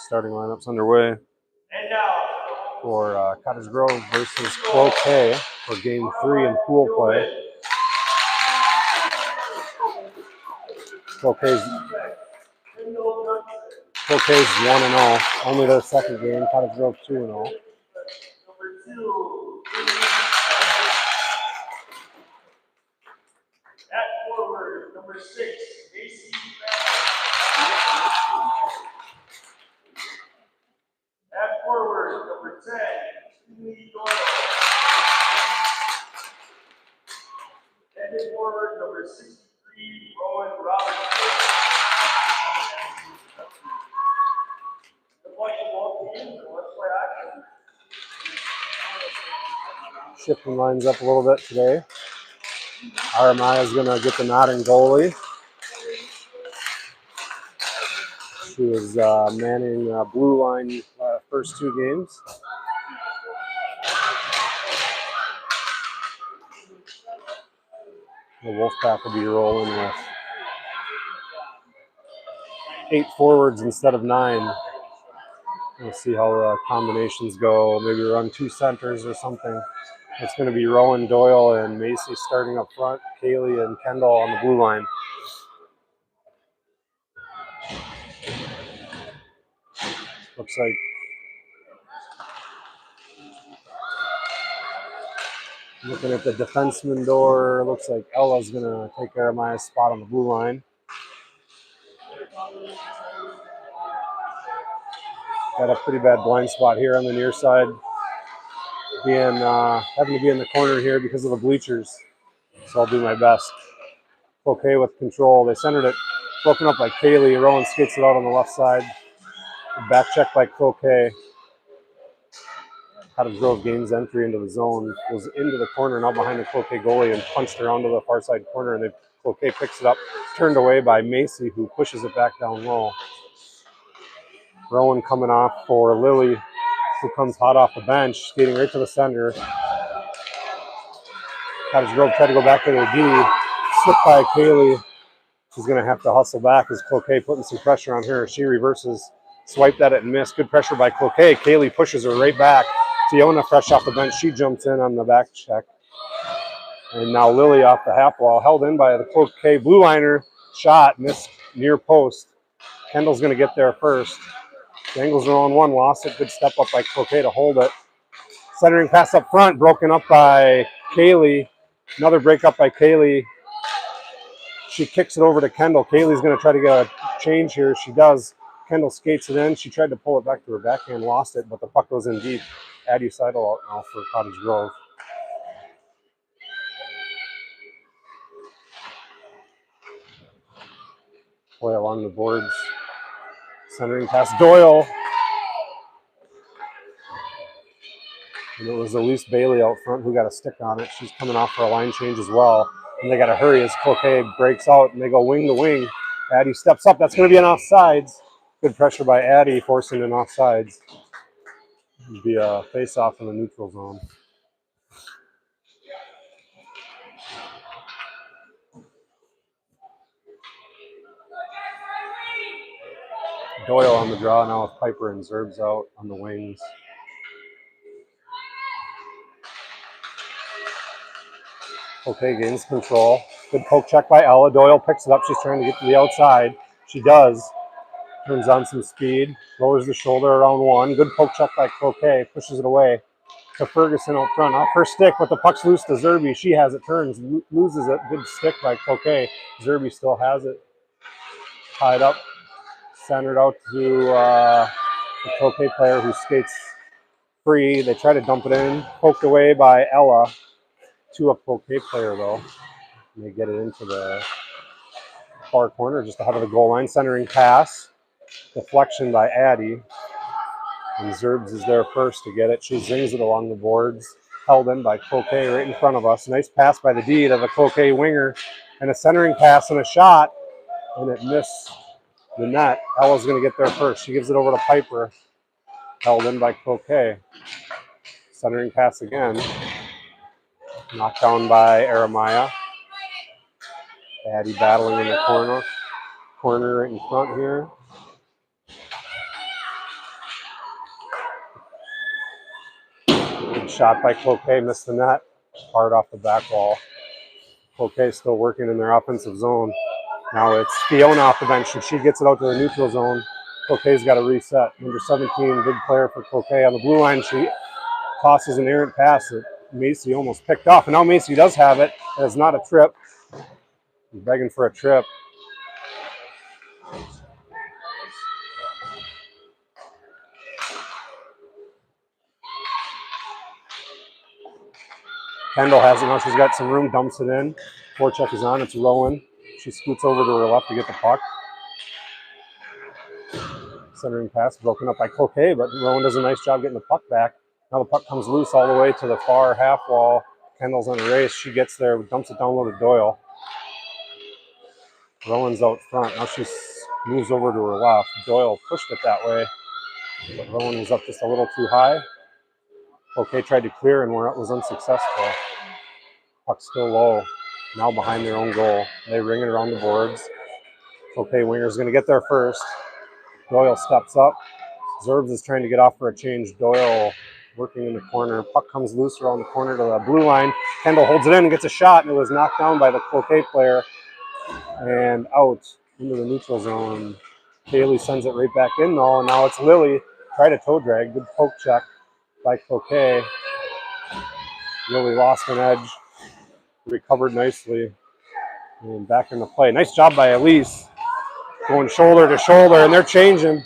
Starting lineups underway for Cottage Grove versus Cloquet for Game 3 in pool play. Cloquet's 1-0, only their second game. Cottage Grove 2-0. Shifting lines up a little bit today. RMI is going to get the nod in goalie. She was manning blue line first two games. The Wolfpack will be rolling with 8 forwards instead of 9. We'll see how the combinations go. Maybe run 2 centers or something. It's going to be Rowan, Doyle, and Macy starting up front. Kaylee and Kendall on the blue line. Looks like looking at the defenseman door, looks like Ella's going to take Jeremiah's spot on the blue line. Got a pretty bad blind spot here on the near side. Having to be in the corner here because of the bleachers. So I'll do my best. Cloquet with control. They centered it, broken up by Kaylee. Rowan skates it out on the left side. Back check by Cloquet. Cottage Grove gains entry into the zone. Goes into the corner, now behind the Cloquet goalie, and punched around to the far side corner. And then Cloquet picks it up, turned away by Macy, who pushes it back down low. Rowan coming off for Lily, who comes hot off the bench, skating right to the center. Cottage Grove tried to go back to their D. Slipped by Kaylee. She's going to have to hustle back as Cloquet putting some pressure on her. She reverses, swiped at it and missed. Good pressure by Cloquet. Kaylee pushes her right back. Fiona, fresh off the bench, she jumps in on the back check. And now Lily off the half wall, held in by the Cloquet blue liner. Shot, missed near post. Kendall's going to get there first. The Angles are on one, lost it. Good step up by Cloquet to hold it. Centering pass up front, broken up by Kaylee. Another break up by Kaylee. She kicks it over to Kendall. Kaylee's going to try to get a change here. She does. Kendall skates it in. She tried to pull it back to her backhand, lost it, but the puck goes in deep. Addie Seidel out now for Cottage Grove. Play along the boards. Centering pass Doyle. And it was Elise Bailey out front who got a stick on it. She's coming off for a line change as well. And they got to hurry as Cloquet breaks out and they go wing to wing. Addie steps up. That's going to be an offsides. Good pressure by Addie, forcing an offsides. It'll be a face-off in the neutral zone. Doyle on the draw now with Piper and Zerbs out on the wings. Okay, gains control. Good poke check by Ella. Doyle picks it up. She's trying to get to the outside. She does. Turns on some speed. Lowers the shoulder around one. Good poke check by Cloquet. Pushes it away to Ferguson out front. Off her stick, but the puck's loose to Zerby. She has it. Turns. Loses it. Good stick by Cloquet. Zerby still has it. Tied up. Centered out to the Cloquet player who skates free. They try to dump it in. Poked away by Ella. To a Cloquet player, though. And they get it into the far corner, just ahead of the goal line. Centering pass. Deflection by Addie. And Zerbs is there first to get it. She zings it along the boards. Held in by Cloquet right in front of us. Nice pass by the D to the Cloquet winger. And a centering pass and a shot. And it missed the net. Ella's going to get there first. She gives it over to Piper. Held in by Cloquet. Centering pass again. Knocked down by Aramaya. Addie battling in the corner right in front here. Good shot by Cloquet, missed the net. Hard off the back wall. Cloquet still working in their offensive zone. Now it's Fiona off the bench, and she gets it out to the neutral zone. Cloquet's got to reset. Number 17, big player for Cloquet. On the blue line, she tosses an errant pass that Macy almost picked off. And now Macy does have it. It's not a trip. He's begging for a trip. Kendall has it now. She's got some room, dumps it in. Forecheck is on. It's Rowan. She scoots over to her left to get the puck. Centering pass broken up by Cloquet, but Rowan does a nice job getting the puck back. Now the puck comes loose all the way to the far half wall. Kendall's on a race. She gets there, dumps it down low to Doyle. Rowan's out front. Now she moves over to her left. Doyle pushed it that way, but Rowan was up just a little too high. Cloquet tried to clear and was unsuccessful. Puck still low. Now behind their own goal. They ring it around the boards. Cloquet winger's going to get there first. Doyle steps up. Zerbs is trying to get off for a change. Doyle working in the corner. Puck comes loose around the corner to the blue line. Kendall holds it in and gets a shot, and it was knocked down by the Cloquet player and out into the neutral zone. Kaylee sends it right back in, though, and now it's Lily. Try to toe drag. Good poke check by Cloquet. Lily lost an edge. Recovered nicely. And back into play. Nice job by Elise. Going shoulder to shoulder, and they're changing.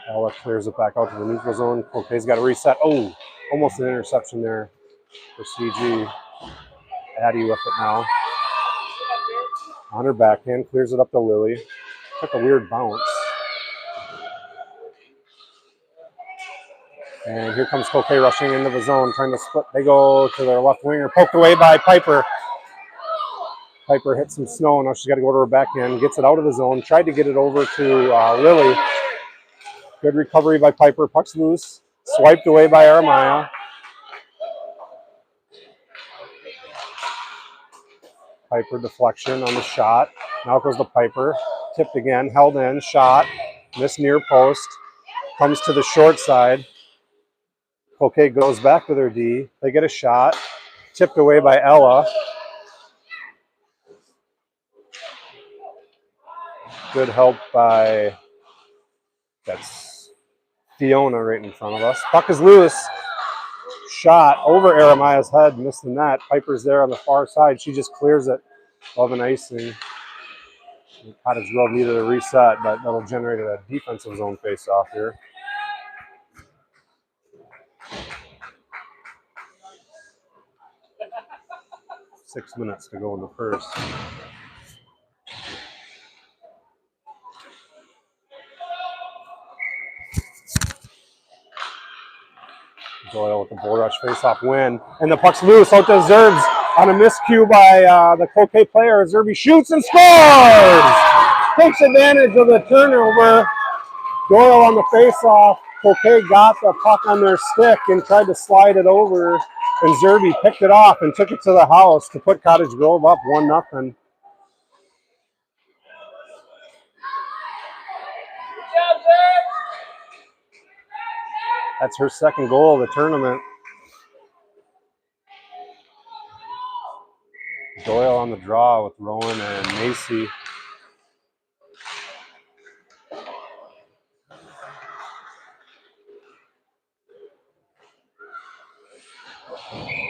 Ella clears it back out to the neutral zone. Cloquet's got to reset. Oh, almost an interception there for CG. Addie with it now. On her backhand, clears it up to Lily. Took a weird bounce. And here comes Cloquet rushing into the zone, trying to split. They go to their left winger, poked away by Piper. Piper hits some snow. Now she's got to go to her backhand, gets it out of the zone. Tried to get it over to Lily. Good recovery by Piper. Puck's loose. Swiped away by Aramaya. Piper deflection on the shot. Now it goes to Piper. Tipped again, held in, shot. Missed near post. Comes to the short side. Cloquet goes back to their D. They get a shot. Tipped away by Ella. Good help by, that's Fiona right in front of us. Puck is loose. Shot over Aramaya's head, missed the net. Piper's there on the far side. She just clears it of an icing. Cottage Grove needed a reset, but that'll generate a defensive zone face-off here. Six minutes to go in the first. Doyle with the bull rush face-off win. And the puck's loose out to Zerbs on a miscue by the Cloquet player. Zerby shoots and scores! Takes advantage of the turnover. Doyle on the face-off. Cloquet got the puck on their stick and tried to slide it over. And Zerby picked it off and took it to the house to put Cottage Grove up 1-0. That's her second goal of the tournament. Doyle on the draw with Rowan and Macy.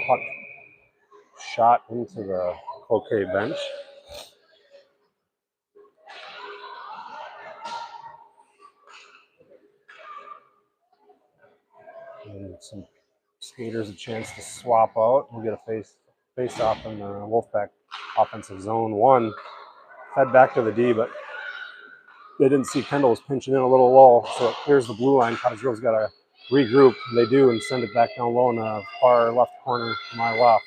Puck shot into the Cloquet bench. And some skaters a chance to swap out. We'll get a face off in the Wolfpack offensive zone. One fed back to the D, but they didn't see Kendall was pinching in a little low, so it clears the blue line. Cottage Grove's got to regroup. They do and send it back down low in the far left corner to my left.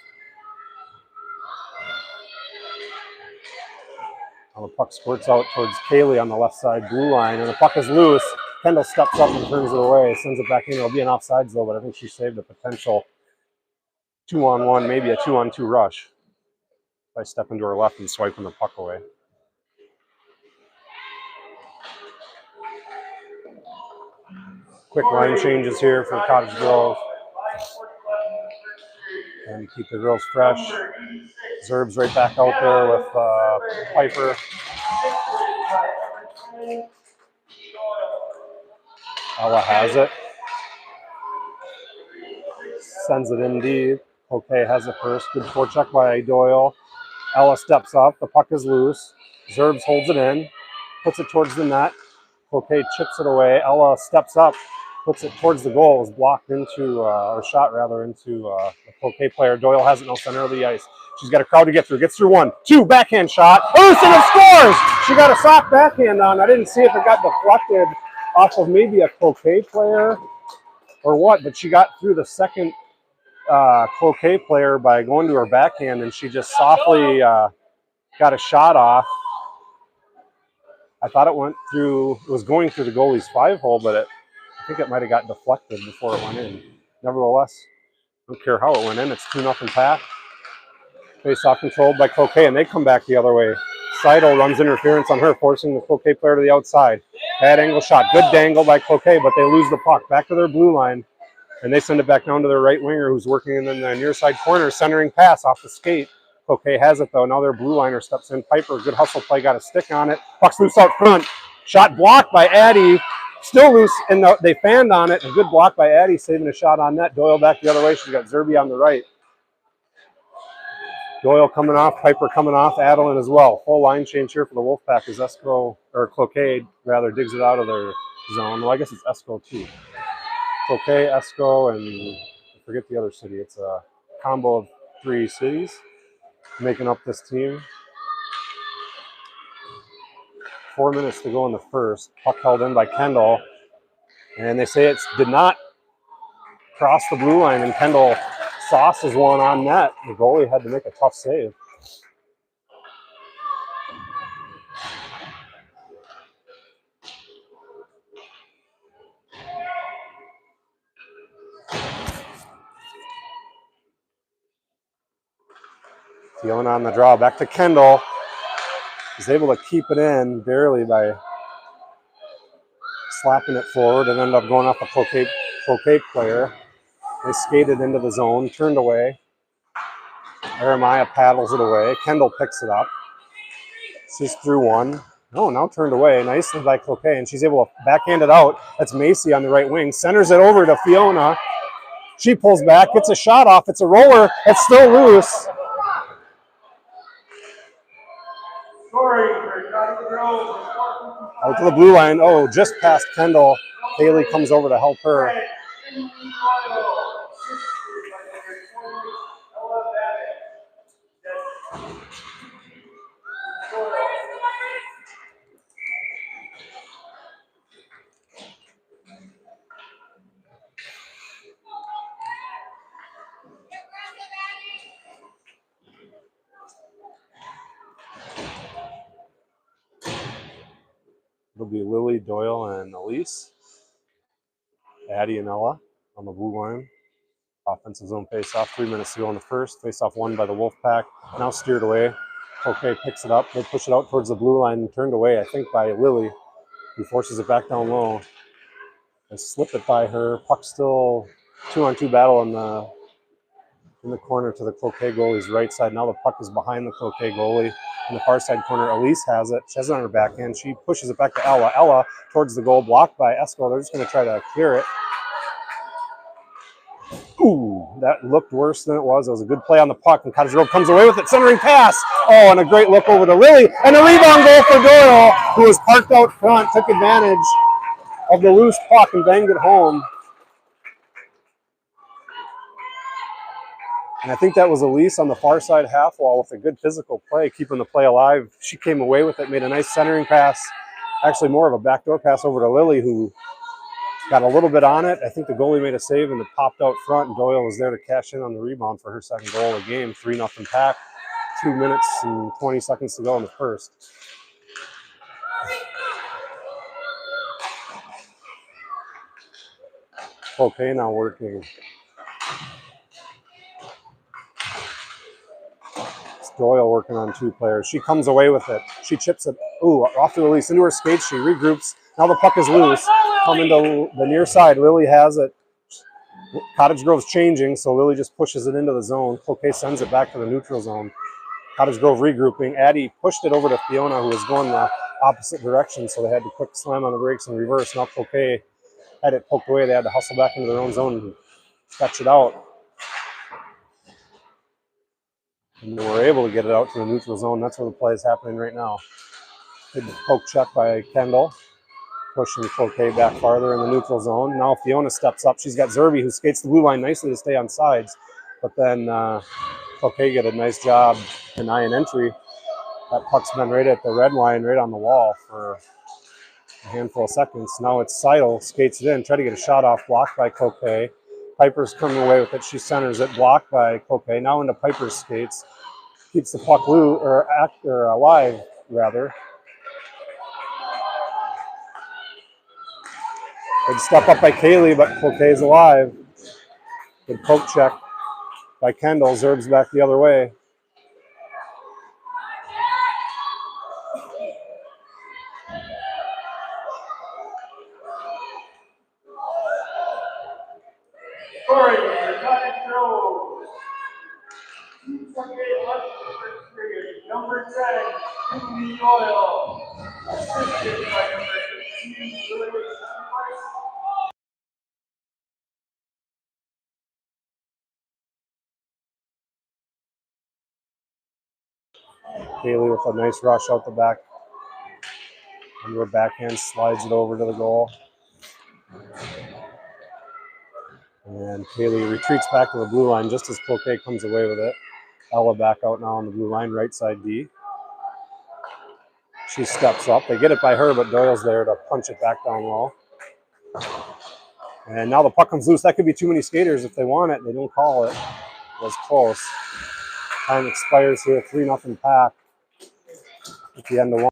Now the puck squirts out towards Kaylee on the left side blue line, and the puck is loose. Kendall steps up and turns it away, sends it back in. It'll be an offsides though, but I think she saved a potential 2-on-1, maybe a 2-on-2 rush by stepping to her left and swiping the puck away. Quick line changes here for Cottage Grove. And keep the girls fresh. Zerb's right back out there with Piper. Ella has it. Sends it in deep. Okay, has it first. Good forecheck by Doyle. Ella steps up. The puck is loose. Zerbs holds it in. Puts it towards the net. Okay, chips it away. Ella steps up. Puts it towards the goal. Is blocked into, or shot rather, into the Cloquet player. Doyle has it no center of the ice. She's got a crowd to get through. Gets through 1, 2, backhand shot. Ursula scores! She got a soft backhand on. I didn't see if it got deflected off of maybe a Cloquet player or what, but she got through the second Cloquet player by going to her backhand, and she just softly got a shot off. I thought it went through, it was going through the goalie's 5-hole, but I think it might have got deflected before it went in. Nevertheless, I don't care how it went in. It's 2-0 Pat. Face-off controlled by Cloquet, and they come back the other way. Seidel runs interference on her, forcing the Cloquet player to the outside. Bad angle shot. Good dangle by Cloquet, but they lose the puck. Back to their blue line, and they send it back down to their right winger, who's working in the near side corner. Centering pass off the skate. Cloquet has it, though. Now their blue liner steps in. Piper, good hustle play, got a stick on it. Puck's loose out front. Shot blocked by Addie. Still loose, and they fanned on it. A good block by Addie, saving a shot on net. Doyle back the other way. She's got Zerby on the right. Doyle coming off, Piper coming off, Adeline as well. Full line change here for the Wolfpack as Cloquet rather digs it out of their zone. Well, I guess it's Esco too. Cloquet, Esco, and I forget the other city. It's a combo of 3 cities making up this team. 4 minutes to go in the first. Puck held in by Kendall. And they say it did not cross the blue line, and Kendall sauces one on net. The goalie had to make a tough save. Fiona on the draw. Back to Kendall. He's able to keep it in barely by slapping it forward and ended up going off the Cloquet player. They skated into the zone, turned away. Jeremiah paddles it away. Kendall picks it up. She's through 1. Oh, now turned away. Nicely by Cloquet, and she's able to backhand it out. That's Macy on the right wing. Centers it over to Fiona. She pulls back, gets a shot off. It's a roller. It's still loose. Out to the blue line. Oh, just past Kendall. Haley comes over to help her. It'll be Lily, Doyle, and Elise. Addie and Ella on the blue line. Offensive zone face-off. 3 minutes to go in the first. Face-off won by the Wolfpack. Now steered away. Cloquet picks it up. They push it out towards the blue line and turned away, I think, by Lily, who forces it back down low. They slip it by her. Puck still 2-on-2 battle in the corner to the Cloquet goalie's right side. Now the puck is behind the Cloquet goalie in the far side corner. Elise has it. She has it on her backhand. She pushes it back to Ella. Ella towards the goal, blocked by Esco. They're just going to try to clear it. Ooh, that looked worse than it was. It was a good play on the puck, and Cottage Grove comes away with it. Centering pass. Oh, and a great look over to Lily. And a rebound goal for Doyle, who was parked out front, took advantage of the loose puck and banged it home. And I think that was Elise on the far side half wall with a good physical play, keeping the play alive. She came away with it, made a nice centering pass. Actually, more of a backdoor pass over to Lily, who got a little bit on it. I think the goalie made a save and it popped out front, and Doyle was there to cash in on the rebound for her second goal of the game. 3-0 Pack. 2 minutes and 20 seconds to go in the first. Cloquet now working. It's Doyle working on two players. She comes away with it. She chips it. Ooh, off the release into her skates. She regroups. Now the puck is loose. Coming to the near side. Lily has it. Cottage Grove's changing, so Lily just pushes it into the zone. Cloquet sends it back to the neutral zone. Cottage Grove regrouping. Addie pushed it over to Fiona, who was going the opposite direction, so they had to quick slam on the brakes and reverse. Now Cloquet had it poked away. They had to hustle back into their own zone and fetch it out. And they were able to get it out to the neutral zone. That's where the play is happening right now. Good poke check by Kendall, pushing Cloquet back farther in the neutral zone. Now Fiona steps up. She's got Zerby, who skates the blue line nicely to stay on sides. But then Cloquet did a nice job denying entry. That puck's been right at the red line, right on the wall for a handful of seconds. Now it's Seidel, skates it in, try to get a shot off, blocked by Cloquet. Piper's coming away with it. She centers it, blocked by Cloquet. Now into Piper's skates. Keeps the puck loose, or alive, rather. Good step up by Kaylee, but Cloquet's alive. Good poke check by Kendall. Zerb's back the other way. Number 10, Julie Doyle. Assisted by number 15, Lily. Kaylee with a nice rush out the back. Under her backhand, slides it over to the goal. And Kaylee retreats back to the blue line just as Cloquet comes away with it. Ella back out now on the blue line, right side D. She steps up. They get it by her, but Doyle's there to punch it back down low. And now the puck comes loose. That could be too many skaters if they want it. They don't call it. It was close. Time expires here. 3-0 Pack at the end of one.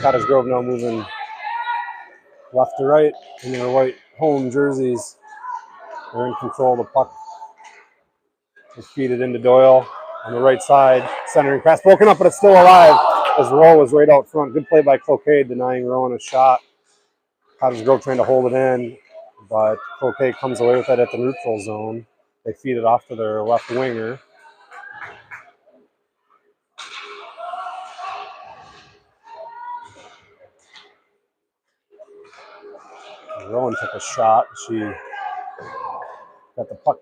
Cottage Grove now moving left to right in their white home jerseys. They're in control of the puck. They feed it into Doyle on the right side. Centering pass broken up, but it's still alive as Rowe was right out front. Good play by Cloquet, denying Rowan a shot. Cottage Grove trying to hold it in, but Cloquet comes away with it at the neutral zone. They feed it off to their left winger. Rowan took a shot. She got the puck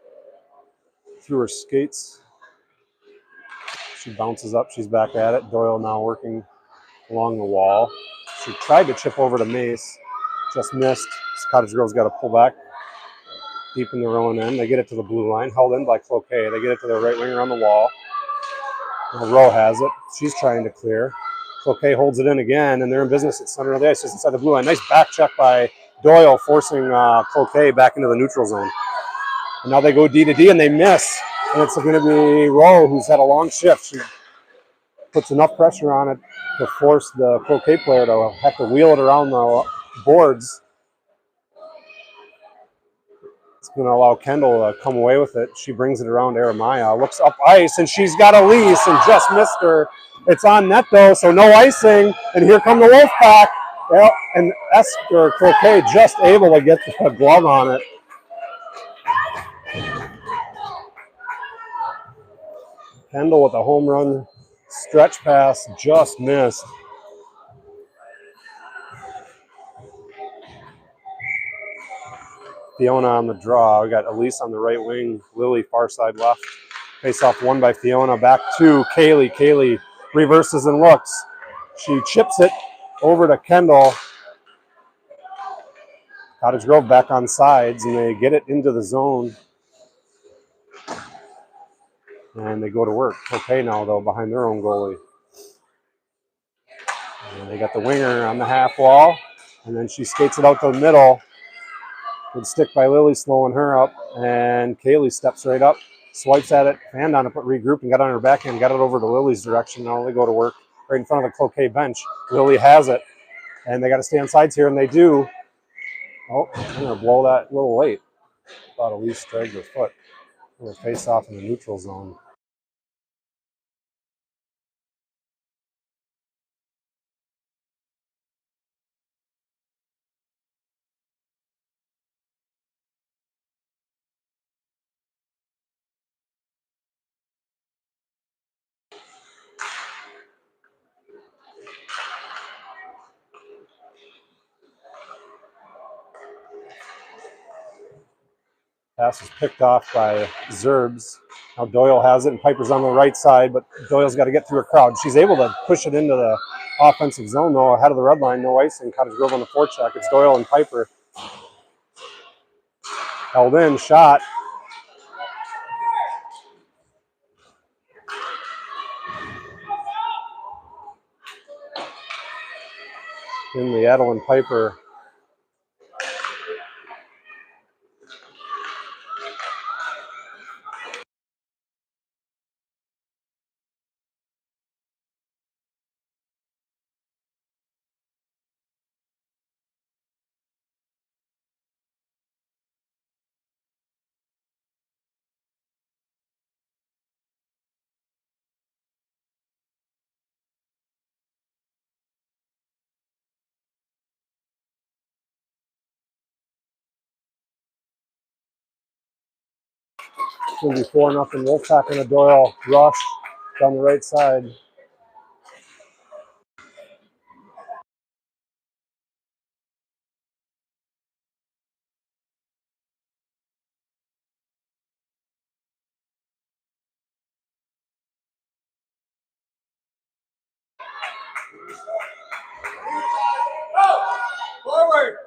through her skates. She bounces up. She's back at it. Doyle now working along the wall. She tried to chip over to Mace. Just missed. Cottage Grove's got to pull back deep in their own end. They get it to the blue line, held in by Cloquet. They get it to their right winger on the wall. Rowe has it. She's trying to clear. Cloquet holds it in again, and they're in business at center of the ice, just inside the blue line. Nice back check by Doyle, forcing Cloquet back into the neutral zone. And now they go D to D, and they miss. And it's going to be Rowe, who's had a long shift. She puts enough pressure on it to force the Cloquet player to have to wheel it around the boards. It's going to allow Kendall to come away with it. She brings it around Aramaya, looks up ice, and she's got Elise and just missed her. It's on net, though, so no icing. And here come the Wolfpack. Well, and Esther Cloquet just able to get the glove on it. Kendall with a home run stretch pass, just missed. Fiona on the draw. We got Elise on the right wing, Lily far side left. Face off won by Fiona. Back to Kaylee. Kaylee reverses and looks. She chips it over to Kendall. Cottage Grove back on sides, and they get it into the zone. And they go to work. Okay now, though, behind their own goalie. And they got the winger on the half wall. And then she skates it out to the middle. Good stick by Lily, slowing her up. And Kaylee steps right up, swipes at it, hand on it, but regrouped and got on her backhand, got it over to Lily's direction. Now they go to work right in front of the Cloquet bench. Lily has it. And they got to stay on sides here, and they do. Oh, I'm going to blow that a little late. Thought Elise dragged her foot. We'll face off in the neutral zone. Pass is picked off by Zerbs. Now Doyle has it, and Piper's on the right side, but Doyle's got to get through a crowd. She's able to push it into the offensive zone, though, ahead of the red line. No icing. Cottage Grove on the forecheck. It's Doyle and Piper. Held in, shot. In the Edel and Piper. It's going to be 4-0 Wolfpack and a Doyle rush down the right side. Forward.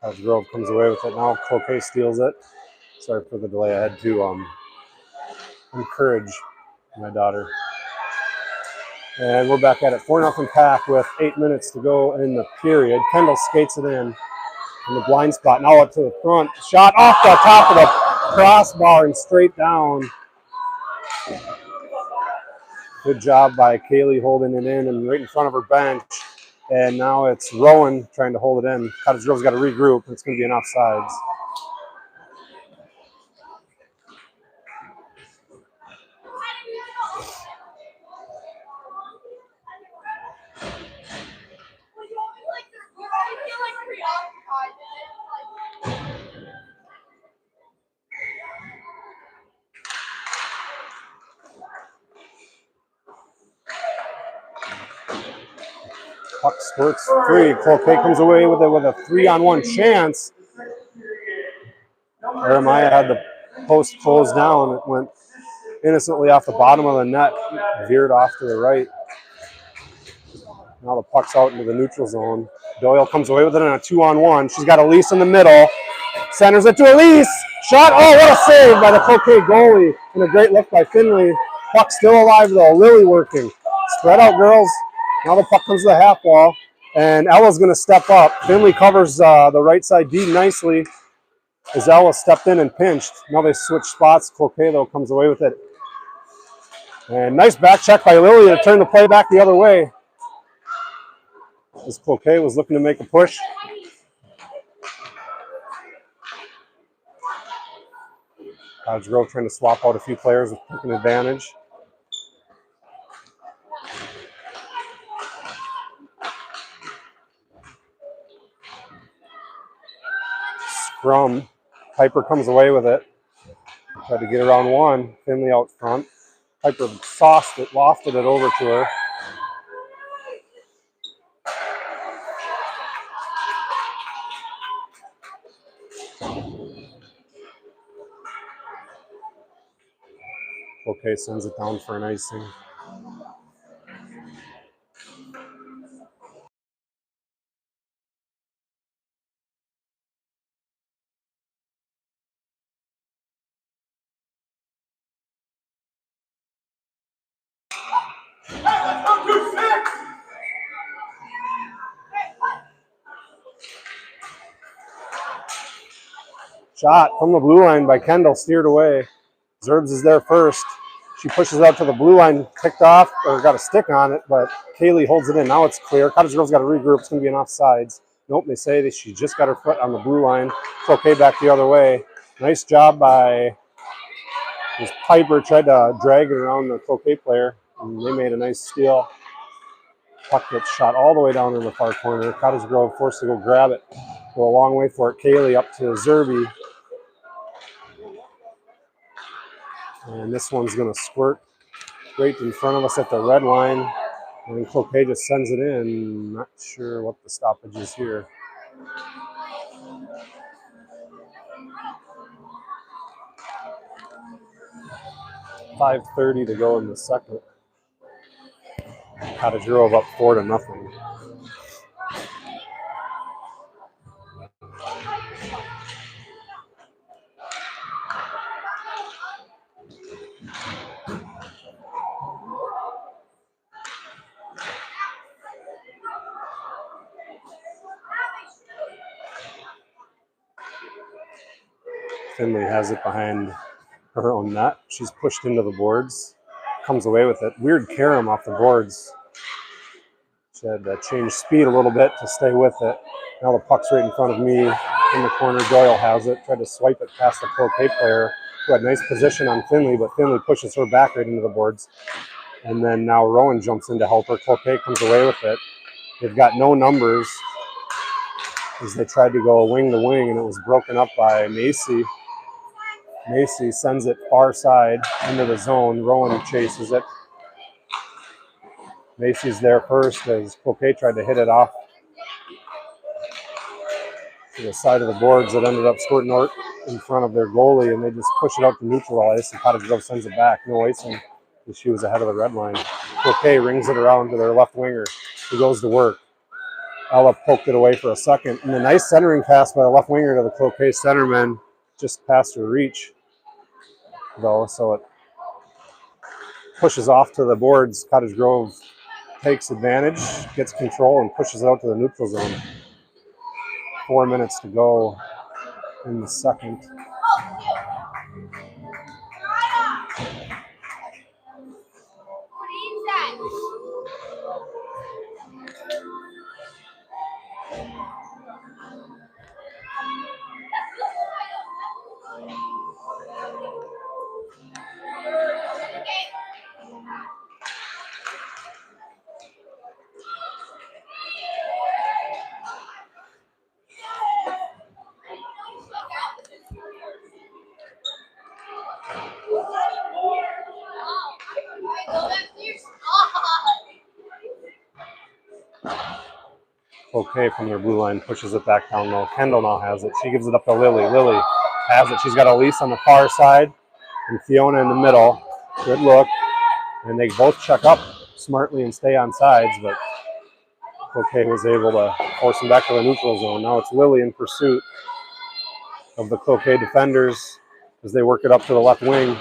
Cottage Grove comes away with it. Now Cloquet steals it. Sorry for the delay. I had to encourage my daughter. And we're back at it. 4-0 pack with 8 minutes to go in the period. Kendall skates it in the blind spot. Now up to the front. Shot off the top of the crossbar and straight down. Good job by Kaylee holding it in and right in front of her bench. And now it's Rowan trying to hold it in. Cottage Grove's got to regroup. It's going to be an offsides. Puck squirts free. Cloquet comes away with it with a 3-on-1 chance. Jeremiah had the post closed down. It went innocently off the bottom of the net, veered off to the right. Now the puck's out into the neutral zone. Doyle comes away with it in a 2-on-1. She's got Elise in the middle. Centers it to Elise. Shot. Oh, what a save by the Cloquet goalie. And a great look by Finley. Puck still alive though. Lily working. Spread out, girls. Now the puck comes to the half wall. And Ella's going to step up. Finley covers the right side D nicely as Ella stepped in and pinched. Now they switch spots. Cloquet, though, comes away with it. And nice back check by Lily to turn the play back the other way. As Cloquet was looking to make a push. Cottage Grove trying to swap out a few players with taking advantage. Scrum. Piper comes away with it. Tried to get around one. Finley out front. Piper sauced it, lofted it over to her. Cloquet sends it down for an icing. Shot from the blue line by Kendall, steered away. Zerbs is there first. She pushes out to the blue line, kicked off, or got a stick on it, but Kaylee holds it in. Now it's clear. Cottage Girls got to regroup. It's going to be an offsides. Nope, they say that she just got her foot on the blue line. Cloquet back the other way. Nice job by this Piper. Tried to drag it around the Cloquet player, and they made a nice steal. Puck gets shot all the way down in the far corner. Cottage Grove forced to go grab it. Go a long way for it. Kaylee up to Zerby. And this one's going to squirt right in front of us at the red line. And Cloquet just sends it in. Not sure what the stoppage is here. .5:30 to go in the second. Cottage Grove up 4-0. Finley has it behind her own net. She's pushed into the boards. Comes away with it. Weird carom off the boards. She had to change speed a little bit to stay with it. Now the puck's right in front of me in the corner. Doyle has it. Tried to swipe it past the Cloquet player who had nice position on Finley, but Finley pushes her back right into the boards. And then now Rowan jumps in to help her. Cloquet comes away with it. They've got no numbers as they tried to go wing to wing, and it was broken up by Macy. Macy sends it far side into the zone. Rowan chases it. Macy's there first as Cloquet tried to hit it off to the side of the boards. That ended up squirting out in front of their goalie, and they just push it out to neutral ice, and Cottage Grove sends it back. No icing. She was ahead of the red line. Cloquet rings it around to their left winger, who goes to work. Ella poked it away for a second. And a nice centering pass by the left winger to the Cloquet centerman. Just past her reach, though, so it pushes off to the boards. Cottage Grove takes advantage, gets control, and pushes it out to the neutral zone. 4 minutes to go in the second. Okay, from their blue line, pushes it back down low. Kendall now has it. She gives it up to Lily. Lily has it. She's got Elise on the far side and Fiona in the middle. Good look. And they both check up smartly and stay on sides, but Cloquet was able to force them back to the neutral zone. Now it's Lily in pursuit of the Cloquet defenders as they work it up to the left wing.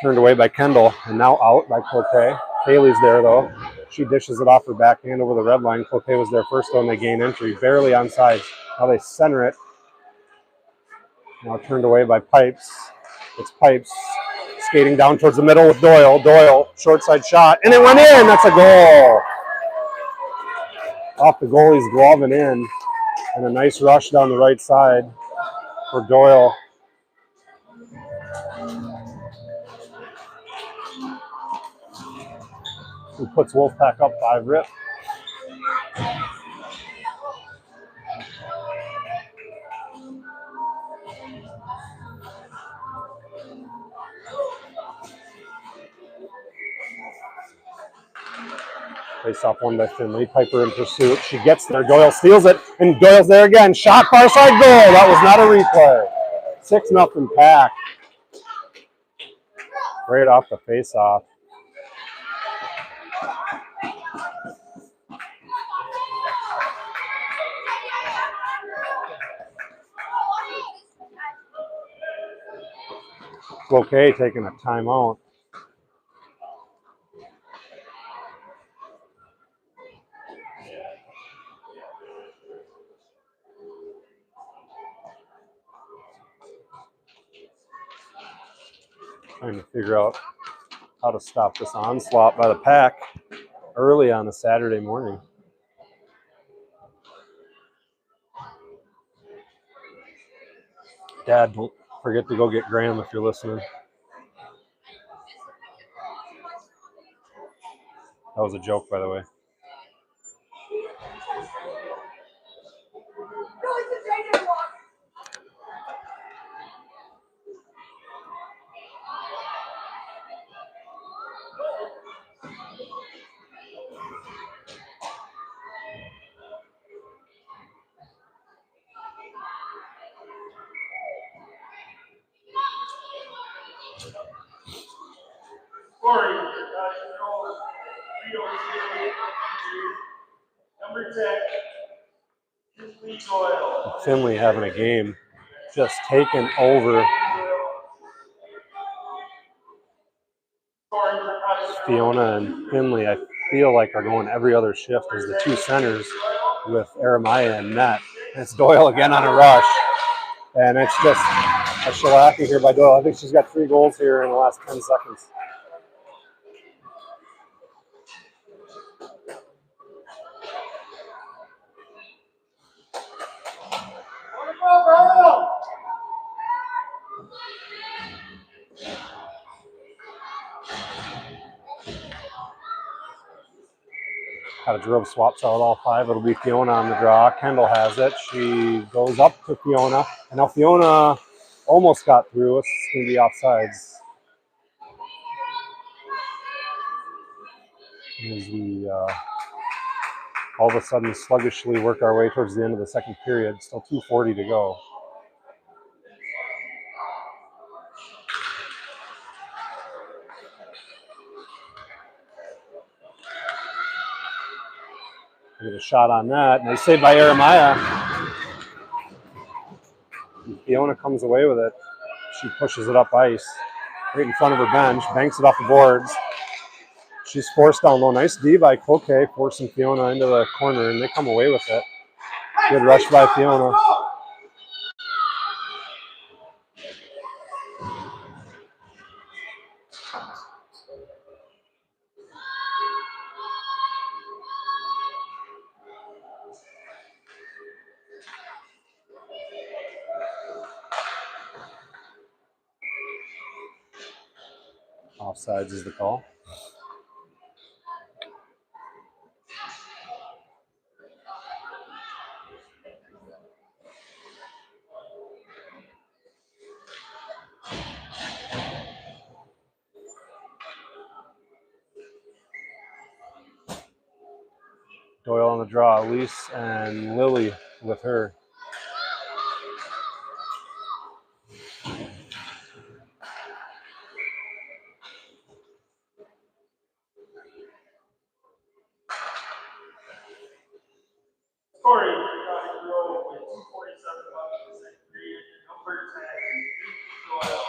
Turned away by Kendall, and now out by Cloquet. Haley's there, though. She dishes it off her backhand over the red line. Cloquet was there first, though, and they gain entry. Barely on sides. Now they center it. Now turned away by Pipes. It's Pipes skating down towards the middle with Doyle. Doyle, short side shot, and it went in. That's a goal. Off the goalie's glove and in. And a nice rush down the right side for Doyle. Who puts Wolfpack up 5-rip. Face off one by Finley. Piper in pursuit. She gets there. Doyle steals it, and Doyle's there again. Shot, far side goal. That was not a replay. 6-0 Pack. Right off the face off. Cloquet taking a timeout. Trying to figure out how to stop this onslaught by the Pack early on a Saturday morning. Dad, don't forget to go get Graham if you're listening. That was a joke, by the way. Number 10, Doyle. Finley having a game, just taking over. Fiona and Finley, I feel like, are going every other shift as the two centers with Aramaya and net. And it's Doyle again on a rush. And it's just a shellacking here by Doyle. I think she's got 3 goals here in the last 10 seconds. Cottage Grove swaps out all 5. It'll be Fiona on the draw. Kendall has it. She goes up to Fiona. And now Fiona almost got through. It's going to be offsides. As we all of a sudden sluggishly work our way towards the end of the second period. Still 2:40 to go. Get a shot on that. Nice save by Jeremiah. Fiona comes away with it. She pushes it up ice. Right in front of her bench. Banks it off the boards. She's forced down low. Nice D by Cloquet, forcing Fiona into the corner, and they come away with it. Good rush by Fiona. Offsides is the call. Doyle on the draw. Elise and Lily with her. Corey, row with 2:47 left in the second period. Number 10, Doyle.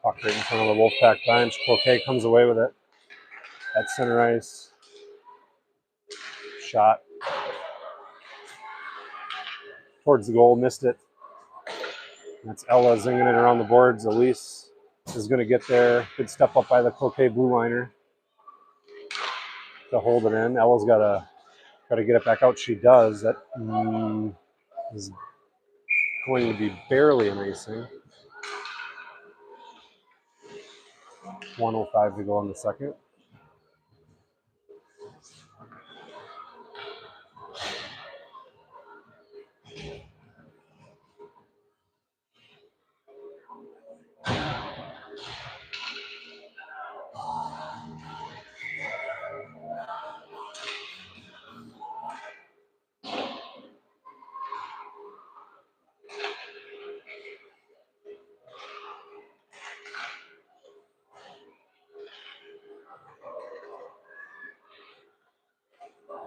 Puck right in front of the Wolfpack bench. Cloquet comes away with it at center ice. Shot towards the goal, missed it. That's Ella zinging it around the boards. Elise is going to get there. Good step up by the Cloquet blue liner to hold it in. Ella's got to get it back out. She does. That is going to be barely an icing. 1:05 to go in the second.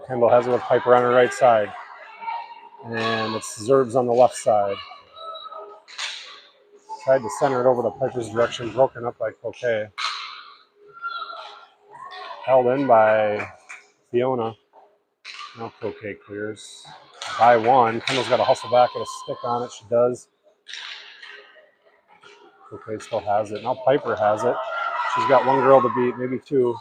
Kendall has it with Piper on her right side. And it's Zerbs on the left side. Tried to center it over to Piper's direction, broken up by Cloquet. Held in by Fiona. Now Cloquet clears by one. Kendall's got to hustle back, get a stick on it. She does. Cloquet still has it. Now Piper has it. She's got one girl to beat, maybe two.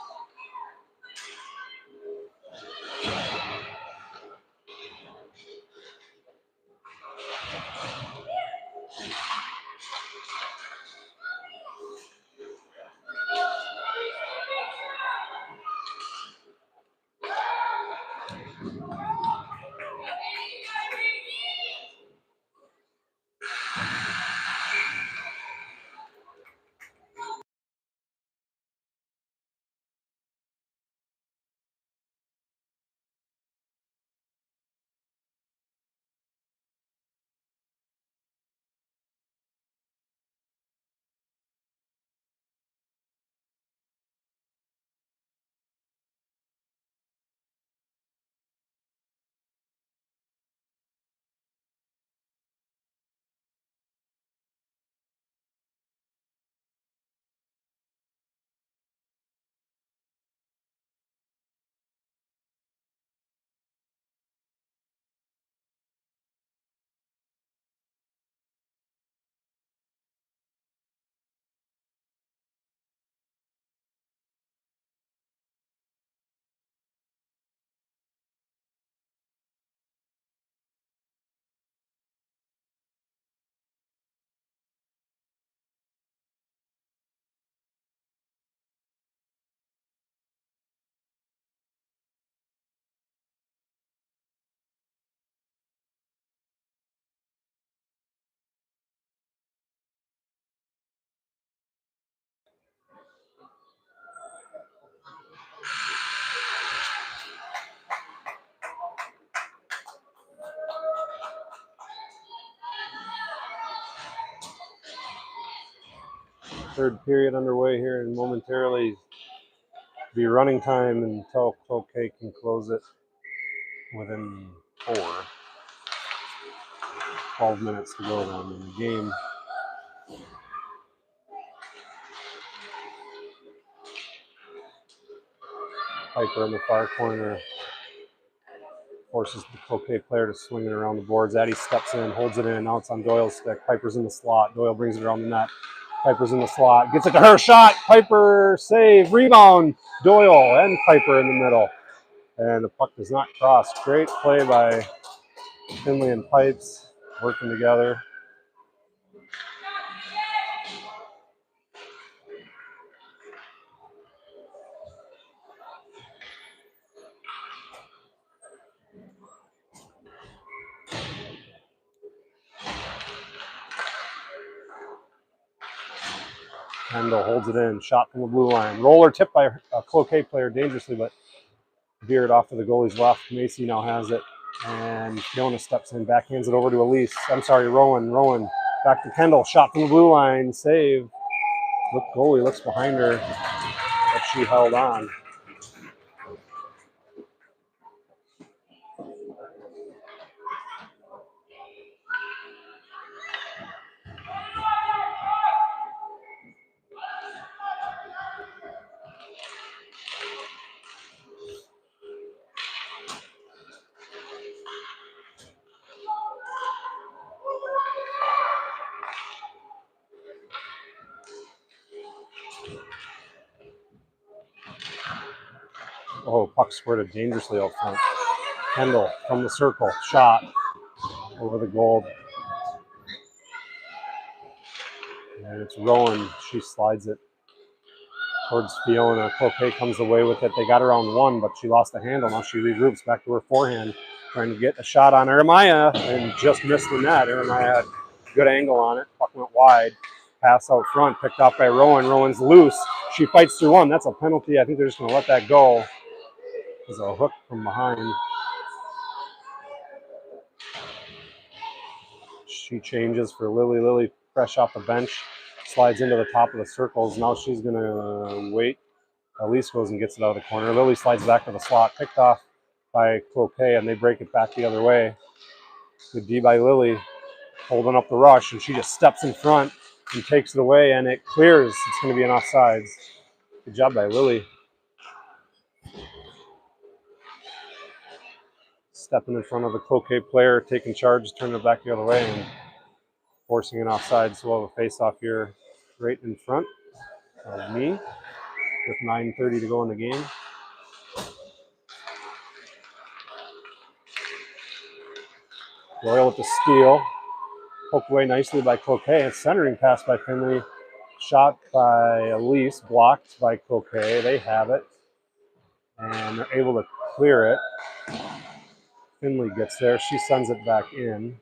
Third period underway here, and momentarily be running time until Cloquet can close it within 12 minutes to go then in the game. Piper in the far corner forces the Cloquet player to swing it around the boards. Addie steps in, holds it in. Now it's on Doyle's stick. Piper's in the slot. Doyle brings it around the net. Piper's in the slot. Gets it to her. Shot. Piper save. Rebound. Doyle and Piper in the middle. And the puck does not cross. Great play by Finley and Pipes working together. Kendall holds it in. Shot from the blue line. Roller tipped by a Cloquet player dangerously, but veered off to the goalie's left. Macy now has it. And Fiona steps in, backhands it over to Elise. I'm sorry, Rowan. Rowan back to Kendall. Shot from the blue line. Save. Look, goalie looks behind her, but she held on. Oh, puck squirted dangerously out front. Kendall from the circle. Shot over the goal. And it's Rowan. She slides it towards Fiona. Cloquet comes away with it. They got her on one, but she lost the handle. Now she regroups back to her forehand, trying to get a shot on Eremaya and just missed the net. Eremaya had a good angle on it. Puck went wide. Pass out front, picked off by Rowan. Rowan's loose. She fights through one. That's a penalty. I think they're just going to let that go. There's a hook from behind. She changes for Lily. Lily, fresh off the bench, slides into the top of the circles. Now she's going to wait. Elise goes and gets it out of the corner. Lily slides back to the slot, picked off by Cloquet, and they break it back the other way. Good D by Lily, holding up the rush, and she just steps in front and takes it away, and it clears. It's going to be an offsides. Good job by Lily. Stepping in front of the Cloquet player, taking charge, turning it back the other way, and forcing an offside. So we'll have a face-off here right in front of me with 9:30 to go in the game. Doyle with the steal. Poked away nicely by Cloquet. A centering pass by Finley. Shot by Elise. Blocked by Cloquet. They have it. And they're able to clear it. Finley gets there. She sends it back in.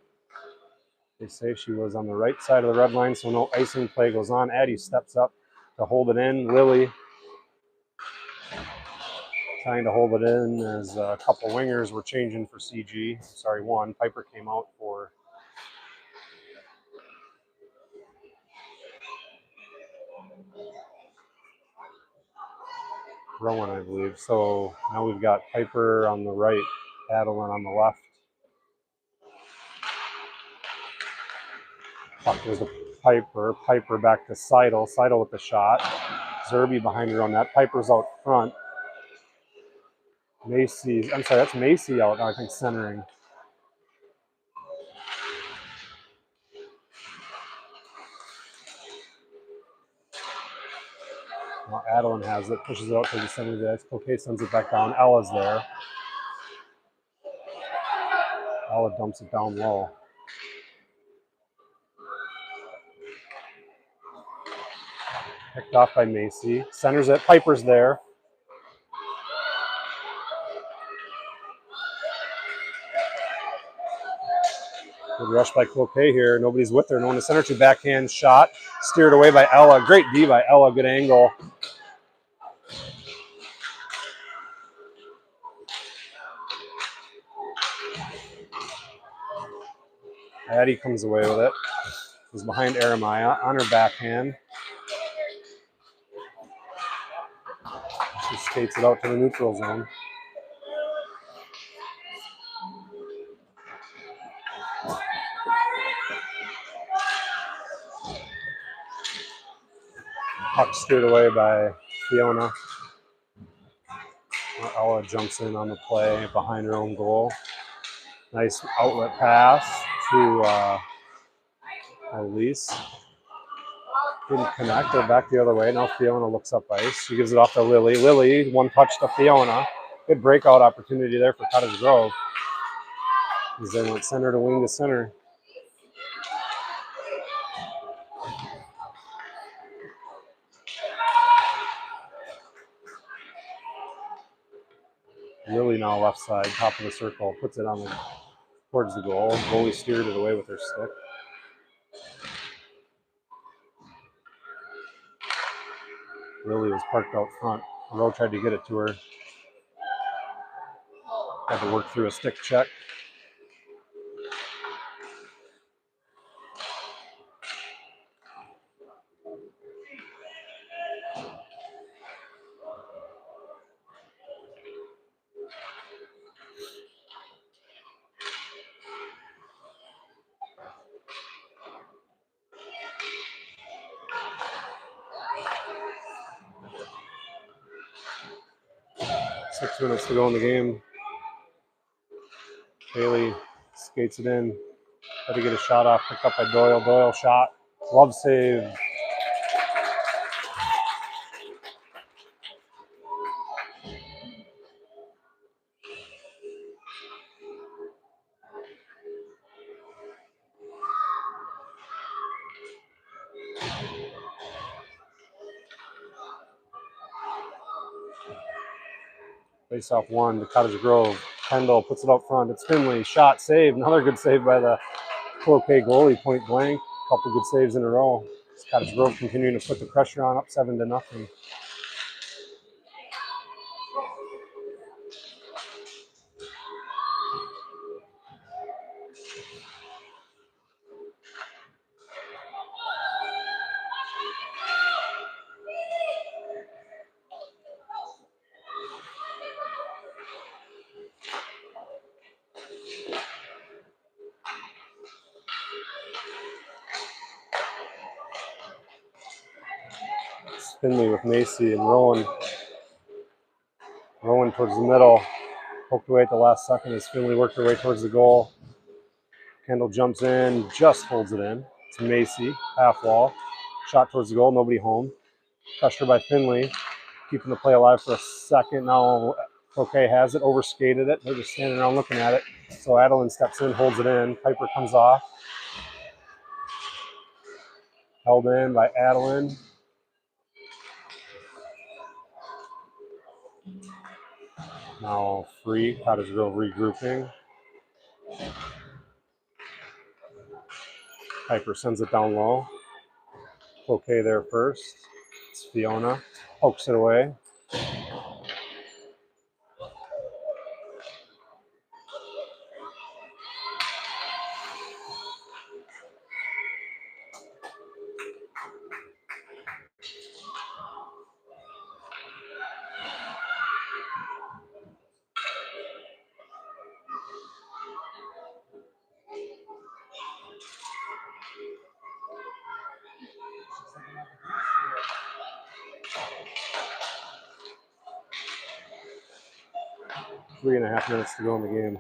They say she was on the right side of the red line, so no icing play goes on. Addie steps up to hold it in. Lily trying to hold it in as a couple wingers were changing for CG. Sorry, one. Piper came out for Rowan, I believe. So now we've got Piper on the right, Adeline on the left. Puck was to Piper. Piper back to Seidel. Seidel with the shot. Zerby behind her on that. Piper's out front. Macy's, I'm sorry, that's Macy out, I think, centering. Well, Adeline has it, pushes it out to the center of the ice. Cloquet sends it back down. Ella's there. Ella dumps it down low. Picked off by Macy. Centers it. Piper's there. Good rush by Cloquet here. Nobody's with her. No one to center to. Backhand shot. Steered away by Ella. Great D by Ella. Good angle. Addie comes away with it. Was behind Eremaya on her backhand. She skates it out to the neutral zone. Puck steered away by Fiona. Ella jumps in on the play behind her own goal. Nice outlet pass to Elise. Didn't connect her back the other way. Now Fiona looks up ice. She gives it off to Lily. Lily, one touch to Fiona. Good breakout opportunity there for Cottage Grove. As they went center to wing to center. Lily now left side, top of the circle, puts it on towards the goal. Goalie steered it away with her stick. Lily was parked out front. Rowe tried to get it to her. Had to work through a stick check. Six minutes to go in the game. Haley skates it in. Had to get a shot off, picked up by Doyle. Doyle shot. Glove save. Face off one to Cottage Grove. Kendall puts it up front. It's Finley. Shot, save. Another good save by the Cloquet goalie, point blank. Couple good saves in a row. Cottage Grove continuing to put the pressure on, up 7-0. It's Finley with Macy and Rowan. Rowan towards the middle. Poked away at the last second as Finley worked her way towards the goal. Kendall jumps in, just holds it in. It's Macy, half wall. Shot towards the goal, nobody home. Pressure by Finley, keeping the play alive for a second. Now Cloquet has it, overskated it. They're just standing around looking at it. So Adeline steps in, holds it in. Piper comes off. Held in by Adeline. Now free, Cottage Grove regrouping. Piper sends it down low. Cloquet there first. It's Fiona. Pokes it away. Three and a half minutes to go in the game.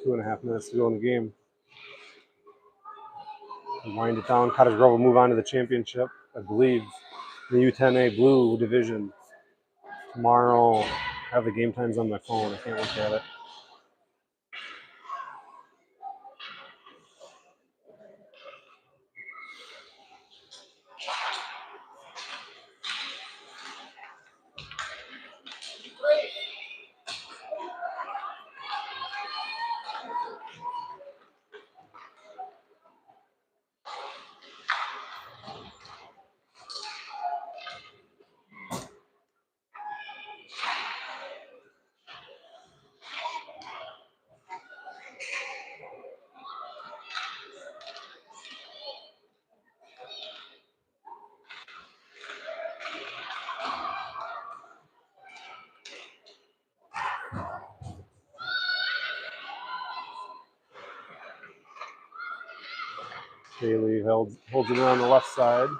Two and a half minutes to go in the game. Wind it down. Cottage Grove will move on to the championship, I believe, the U10A Blue Division. Tomorrow, I have the game times on my phone. I can't look at it. Kaylee holds it in on the left side.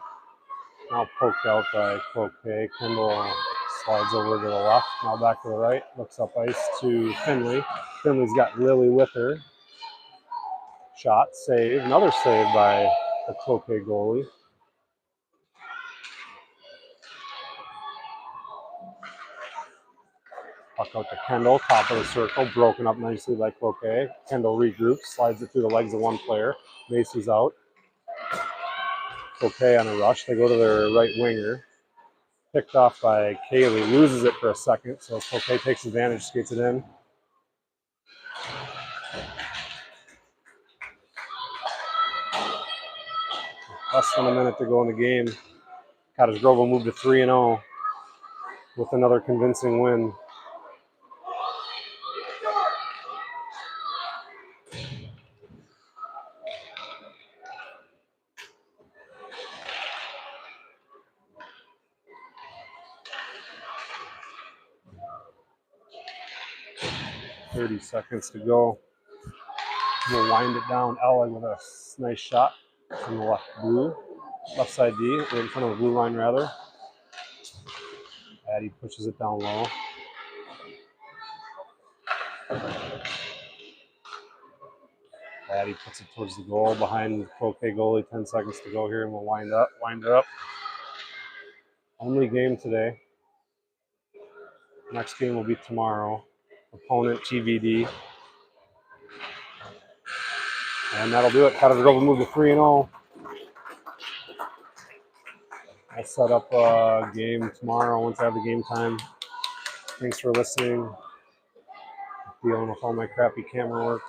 Now poked out by Cloquet. Kendall slides over to the left. Now back to the right. Looks up ice to Finley. Finley's got Lily with her. Shot, save. Another save by the Cloquet goalie. Puck out to Kendall, top of the circle, broken up nicely by Cloquet. Kendall regroups, slides it through the legs of one player. Macy's out. Cloquet on a rush. They go to their right winger. Picked off by Kaylee, loses it for a second, so Cloquet takes advantage, skates it in. Less than a minute to go in the game. Cottage Grove will move to 3-0 with another convincing win. .30 seconds to go. We'll wind it down. Ella with a nice shot from the left side D, right in front of the blue line rather. Addie pushes it down low. Addie puts it towards the goal behind the Cloquet goalie. 10 seconds to go here, and we'll wind it up. Only game today. Next game will be tomorrow. Opponent TBD. And that'll do it. Cottage Grove will move to 3-0. I'll set up a game tomorrow once I have the game time. Thanks for listening. Dealing with all my crappy camera work.